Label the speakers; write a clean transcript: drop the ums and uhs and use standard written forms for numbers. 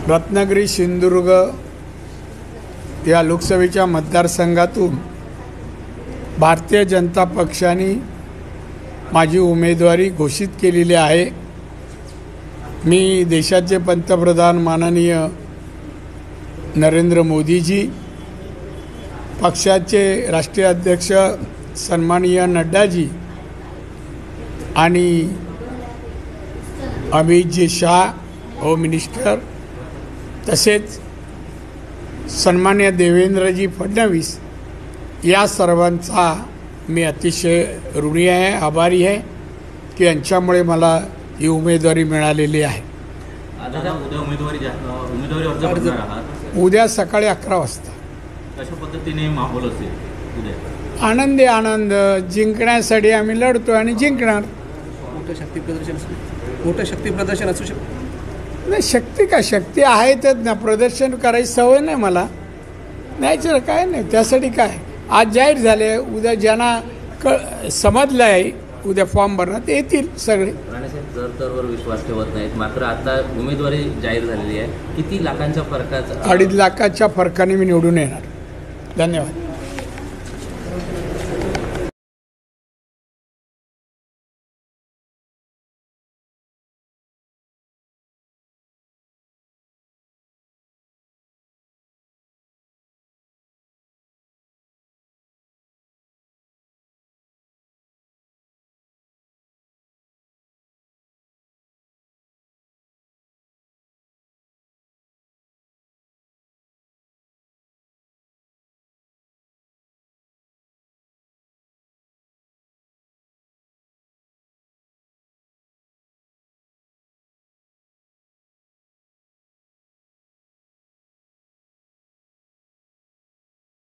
Speaker 1: रत्नागिरी सिंधुदुर्ग या लोकसभेच्या मतदारसंघातून भारतीय जनता पक्षाने माझी उमेदवारी घोषित केलेली आहे। मी देशाचे पंतप्रधान माननीय नरेंद्र मोदीजी, पक्षाचे राष्ट्रीय अध्यक्ष सन्माननीय नड्डाजी आणि अमितजी शाह होम मिनिस्टर, तसेच सन्माननीय देवेंद्रजी फडणवीस या सर्वांचा मी अतिशय ऋणी आहे, आभारी आहे की यांच्यामुळे मला ही उमेदवारी मिळालेली आहे। उद्या सकाळी 11 वाजता।
Speaker 2: कशा पद्धतीने माहोल असेल उद्या?
Speaker 1: आनंदी आनंद, जिंकण्यासाठी आम्ही लढतो आणि जिंकणार।
Speaker 3: मोठं शक्ती प्रदर्शन असू शकतं।
Speaker 1: नाही, शक्ती का शक्ती आहेतच ना, प्रदर्शन करायची सवय नाही मला, नाही काय नाही, त्यासाठी काय आज जाहीर झाले, उद्या ज्यांना समजलं आहे उद्या फॉर्म भरणार ते येतील सगळे।
Speaker 4: राणेसाहेब जर विश्वास ठेवत नाहीत, मात्र आता उमेदवारी जाहीर झालेली आहे, किती लाखांच्या फरकाचा?
Speaker 1: 2.5 लाखाच्या फरकाने मी निवडून येणार। धन्यवाद।